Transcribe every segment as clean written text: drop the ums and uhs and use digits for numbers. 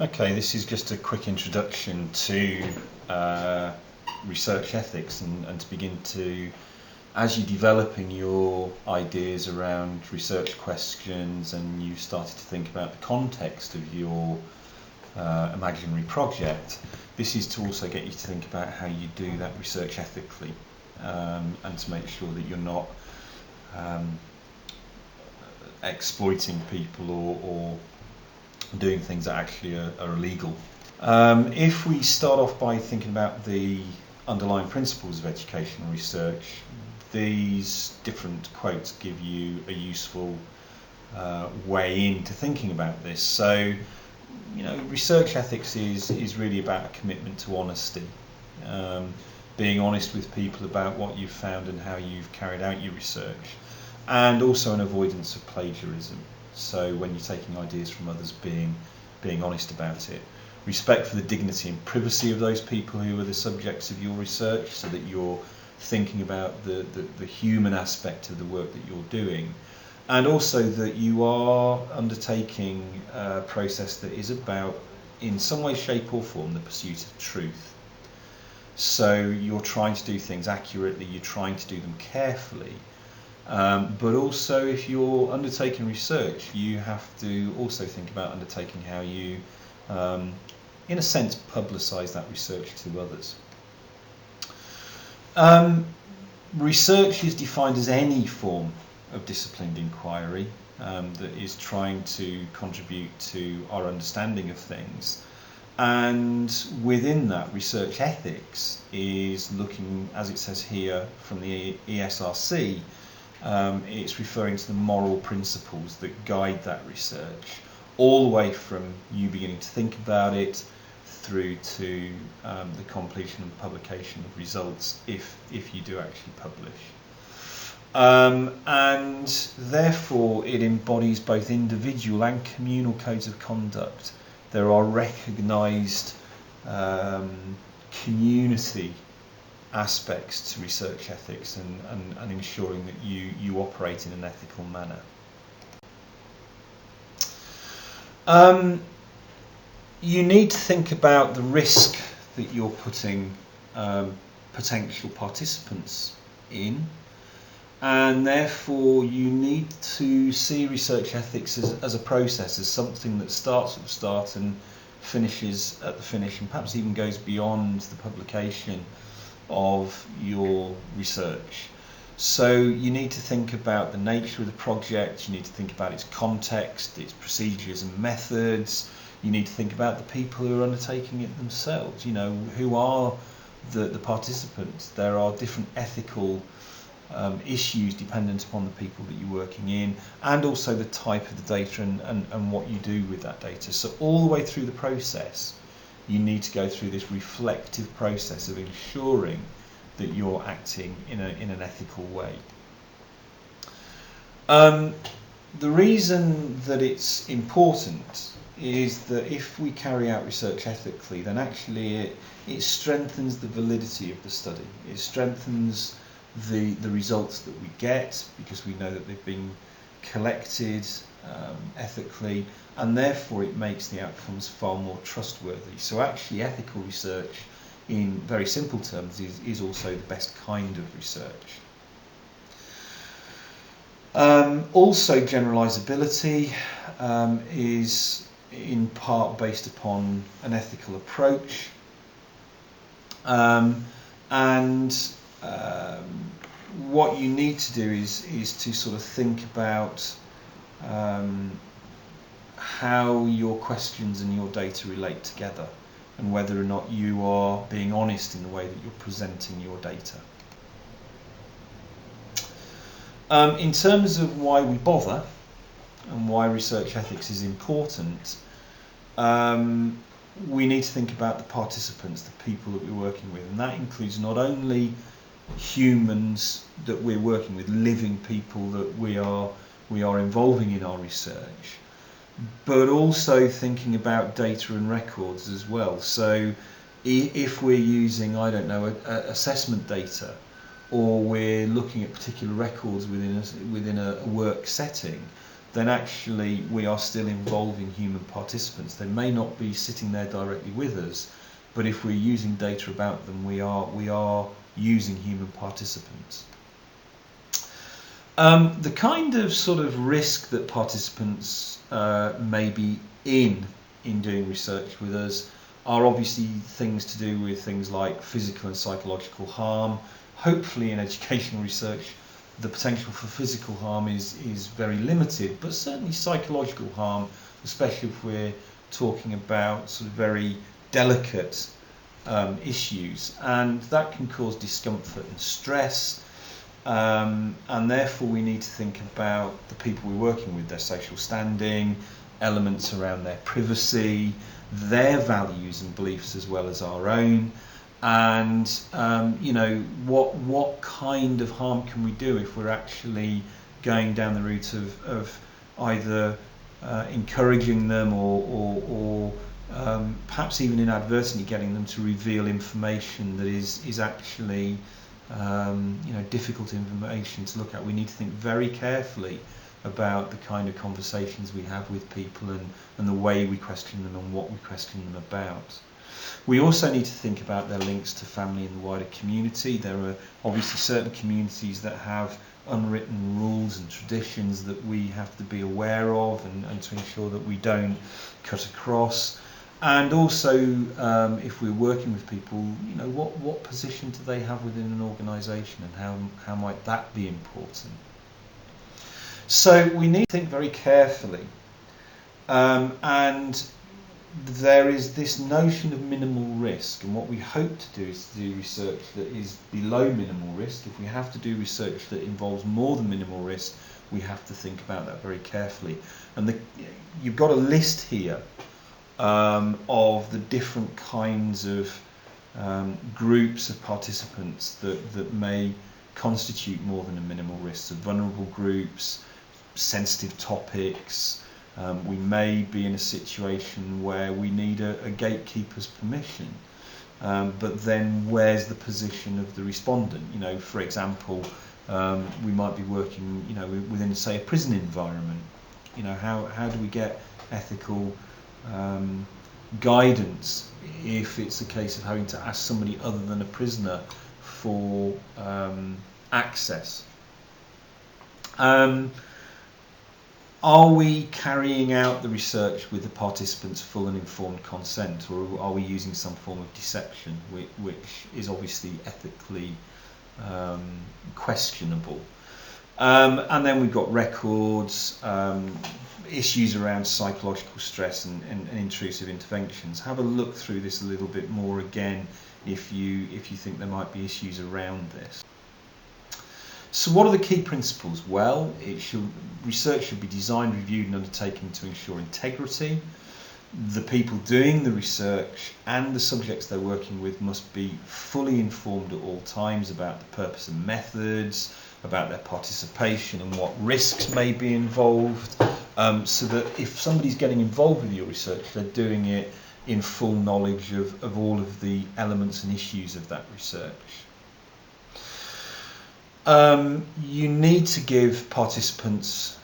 Okay, this is just a quick introduction to research ethics and to begin to, as you're developing your ideas around research questions and you've started to think about the context of your imaginary project, this is to also get you to think about how you do that research ethically, and to make sure that you're not exploiting people or doing things that actually are illegal. If we start off by thinking about the underlying principles of educational research, these different quotes give you a useful way into thinking about this. So, research ethics is really about a commitment to honesty, being honest with people about what you've found and how you've carried out your research, and also an avoidance of plagiarism. So when you're taking ideas from others, being honest about it. Respect for the dignity and privacy of those people who are the subjects of your research, so that you're thinking about the human aspect of the work that you're doing. And also that you are undertaking a process that is about, in some way, shape or form, the pursuit of truth. So you're trying to do things accurately, you're trying to do them carefully. But also, if you're undertaking research, you have to also think about undertaking how you, in a sense, publicise that research to others. Research is defined as any form of disciplined inquiry that is trying to contribute to our understanding of things. And within that, research ethics is looking, as it says here from the ESRC, it's referring to the moral principles that guide that research, all the way from you beginning to think about it through to the completion and publication of results, if you do actually publish. And therefore it embodies both individual and communal codes of conduct. There are recognised community aspects to research ethics and ensuring that you operate in an ethical manner. You need to think about the risk that you're putting potential participants in, and therefore you need to see research ethics as a process, as something that starts at the start and finishes at the finish, and perhaps even goes beyond the publication of your research. So you need to think about the nature of the project, you need to think about its context, its procedures and methods, you need to think about the people who are undertaking it themselves, who are the participants. There are different ethical issues dependent upon the people that you're working in, and also the type of the data and what you do with that data. So all the way through the process, you need to go through this reflective process of ensuring that you're acting in an ethical way. The reason that it's important is that if we carry out research ethically, then actually it strengthens the validity of the study. It strengthens the results that we get, because we know that they've been collected ethically, and therefore it makes the outcomes far more trustworthy. So actually ethical research, in very simple terms, is also the best kind of research. Also, generalizability is in part based upon an ethical approach, and what you need to do is to sort of think about how your questions and your data relate together, and whether or not you are being honest in the way that you're presenting your data. In terms of why we bother and why research ethics is important, we need to think about the participants, the people that we're working with, and that includes not only humans that we're working with, living people that we are involving in our research, but also thinking about data and records as well. So if we're using, assessment data, or we're looking at particular records within a work setting, then actually we are still involving human participants. They may not be sitting there directly with us, but if we're using data about them, we are using human participants. The kind of sort of risk that participants may be in doing research with us are obviously things to do with things like physical and psychological harm. Hopefully in educational research the potential for physical harm is very limited, but certainly psychological harm, especially if we're talking about sort of very delicate issues, and that can cause discomfort and stress, and therefore we need to think about the people we're working with, their social standing, elements around their privacy, their values and beliefs as well as our own, and you know, what kind of harm can we do if we're actually going down the route of either encouraging them or perhaps even inadvertently getting them to reveal information that is actually you know, difficult information to look at. We need to think very carefully about the kind of conversations we have with people and the way we question them and what we question them about. We also need to think about their links to family and the wider community. There are obviously certain communities that have unwritten rules and traditions that we have to be aware of and to ensure that we don't cut across. And also, if we're working with people, you know, what position do they have within an organisation, and how might that be important? So we need to think very carefully, and there is this notion of minimal risk, and what we hope to do is to do research that is below minimal risk. If we have to do research that involves more than minimal risk, we have to think about that very carefully. And you've got a list here of the different kinds of groups of participants that may constitute more than a minimal risk. So vulnerable groups, sensitive topics. We may be in a situation where we need a gatekeeper's permission, but then where's the position of the respondent? You know, for example, we might be working, you know, within, say, a prison environment. You know, how do we get ethical guidance if it's a case of having to ask somebody other than a prisoner for access? Are we carrying out the research with the participants' full and informed consent, or are we using some form of deception, which is obviously ethically questionable? And then we've got records, issues around psychological stress and intrusive interventions. Have a look through this a little bit more again if you think there might be issues around this. So what are the key principles? Well, research should be designed, reviewed and undertaken to ensure integrity. The people doing the research and the subjects they're working with must be fully informed at all times about the purpose and methods, about their participation and what risks may be involved, so that if somebody's getting involved with your research, they're doing it in full knowledge of all of the elements and issues of that research. You need to give participants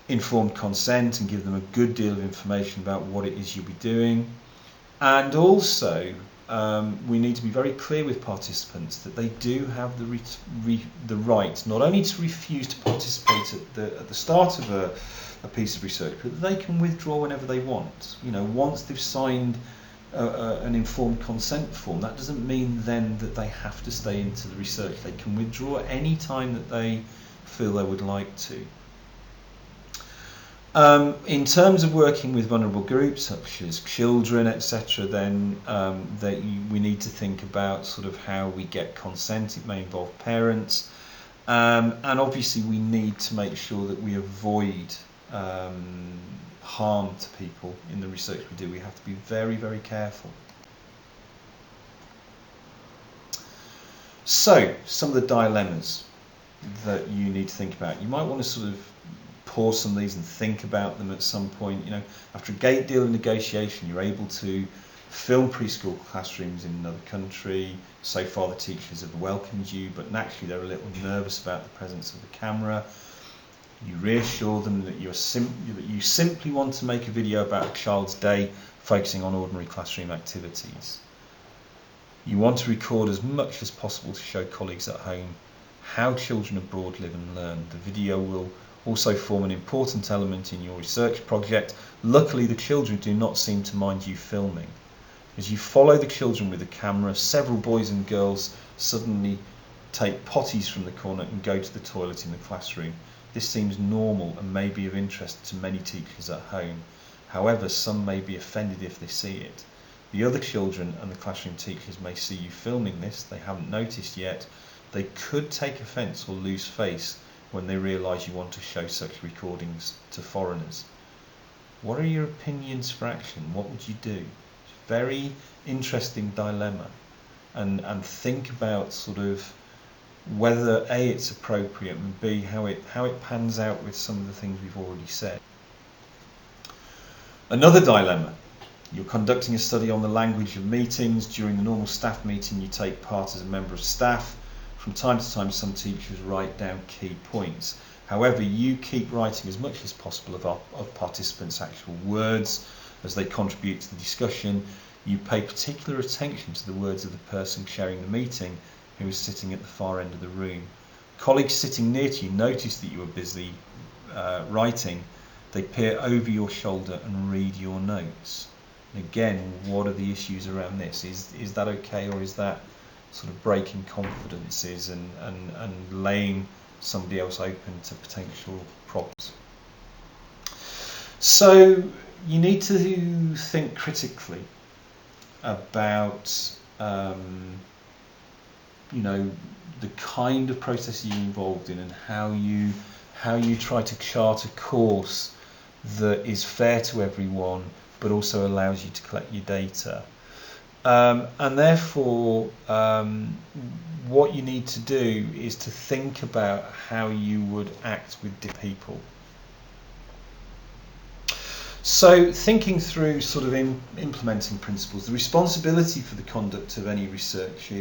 informed consent and give them a good deal of information about what it is you'll be doing. And also, we need to be very clear with participants that they do have the right not only to refuse to participate at the start of a piece of research, but that they can withdraw whenever they want. You know, once they've signed an informed consent form, that doesn't mean then that they have to stay into the research. They can withdraw any time that they feel they would like to. In terms of working with vulnerable groups such as children, etc., then we need to think about sort of how we get consent. It may involve parents, and obviously we need to make sure that we avoid harm to people in the research we do. We have to be very, very careful. So, some of the dilemmas that you need to think about. You might want to sort of pause some of these and think about them at some point. You know, after a gate deal negotiation, you're able to film preschool classrooms in another country. So far the teachers have welcomed you, but naturally they're a little nervous about the presence of the camera. You reassure them that you simply want to make a video about a child's day focusing on ordinary classroom activities. You want to record as much as possible to show colleagues at home how children abroad live and learn. The video will also form an important element in your research project. Luckily, the children do not seem to mind you filming. As you follow the children with the camera, several boys and girls suddenly take potties from the corner and go to the toilet in the classroom. This seems normal and may be of interest to many teachers at home. However, some may be offended if they see it. The other children and the classroom teachers may see you filming this. They haven't noticed yet. They could take offence or lose face when they realise you want to show such recordings to foreigners. What are your opinions for action? What would you do? It's a very interesting dilemma, and think about sort of whether A, it's appropriate, and B, how it pans out with some of the things we've already said. Another dilemma. You're conducting a study on the language of meetings. During the normal staff meeting, you take part as a member of staff. From time to time, some teachers write down key points. However, you keep writing as much as possible of participants' actual words as they contribute to the discussion. You pay particular attention to the words of the person chairing the meeting, who is sitting at the far end of the room. Colleagues sitting near to you notice that you are busy writing. They peer over your shoulder and read your notes. Again, what are the issues around this? Is that okay, or is that sort of breaking confidences and laying somebody else open to potential problems? So you need to think critically about the kind of process you're involved in, and how you try to chart a course that is fair to everyone but also allows you to collect your data. And therefore, what you need to do is to think about how you would act with different people. So thinking through sort of implementing principles, the responsibility for the conduct of any research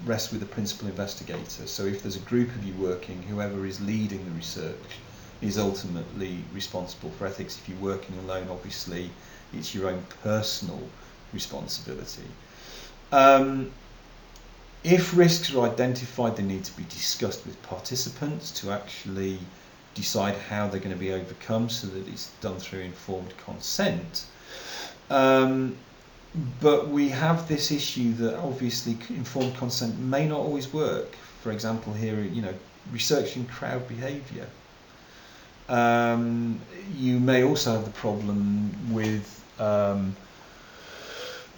rests with the principal investigator. So if there's a group of you working, whoever is leading the research is ultimately responsible for ethics. If you're working alone, obviously it's your own personal responsibility. If risks are identified, they need to be discussed with participants to actually decide how they're going to be overcome, so that it's done through informed consent. But we have this issue that obviously informed consent may not always work. For example, here, researching crowd behaviour. You may also have the problem with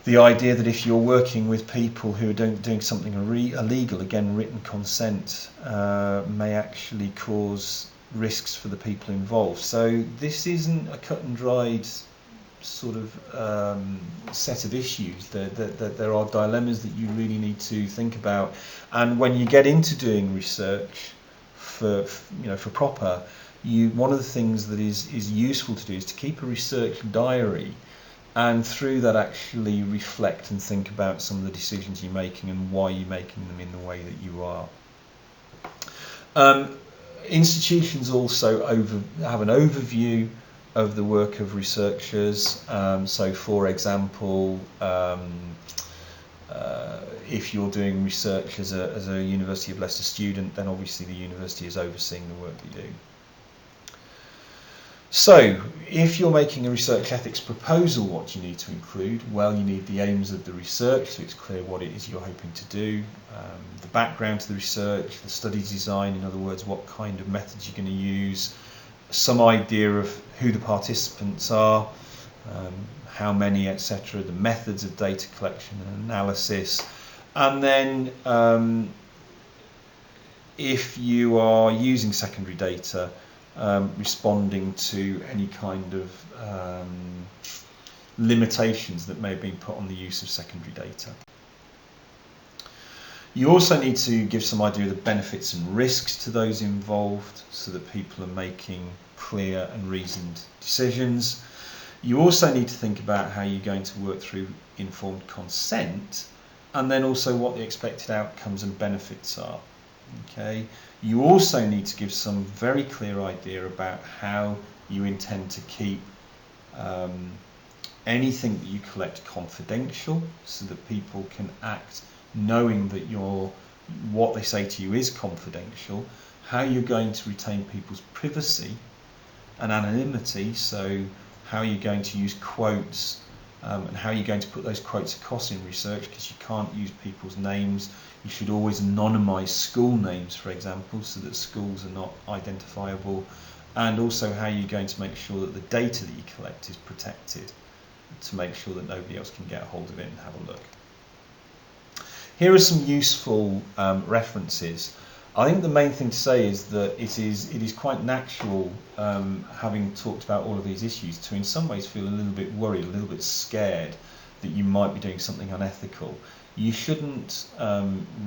the idea that if you're working with people who are doing something illegal, again, written consent may actually cause risks for the people involved. So this isn't a cut and dried sort of set of issues. There are dilemmas that you really need to think about, and when you get into doing research for proper, one of the things that is useful to do is to keep a research diary, and through that actually reflect and think about some of the decisions you're making and why you're making them in the way that you are. Institutions also have an overview of the work of researchers. So for example, if you're doing research as a University of Leicester student, then obviously the university is overseeing the work that you do. So if you're making a research ethics proposal, what do you need to include? Well, you need the aims of the research, so it's clear what it is you're hoping to do, the background to the research, the study design, in other words, what kind of methods you're going to use, some idea of who the participants are, how many, etc., the methods of data collection and analysis, and then if you are using secondary data, responding to any kind of limitations that may have been put on the use of secondary data. You also need to give some idea of the benefits and risks to those involved, so that people are making clear and reasoned decisions. You also need to think about how you're going to work through informed consent, and then also what the expected outcomes and benefits are. Okay. You also need to give some very clear idea about how you intend to keep um, anything that you collect confidential, so that people can act knowing that what they say to you is confidential, how you're going to retain people's privacy and anonymity, so how you're going to use quotes and how you're going to put those quotes across in research, because you can't use people's names. You should always anonymise school names, for example, so that schools are not identifiable, and also how you're going to make sure that the data that you collect is protected, to make sure that nobody else can get a hold of it and have a look. Here are some useful references. I think the main thing to say is that it is quite natural, having talked about all of these issues, to in some ways feel a little bit worried, a little bit scared that you might be doing something unethical. You shouldn't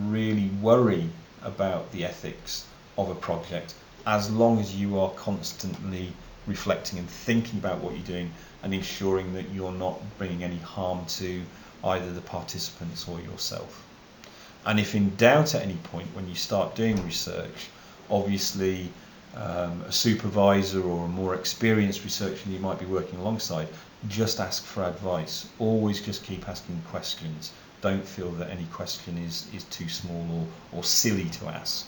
really worry about the ethics of a project, as long as you are constantly reflecting and thinking about what you're doing and ensuring that you're not bringing any harm to either the participants or yourself. And if in doubt at any point when you start doing research, obviously a supervisor or a more experienced researcher you might be working alongside, just ask for advice. Always just keep asking questions. Don't feel that any question is too small or silly to ask.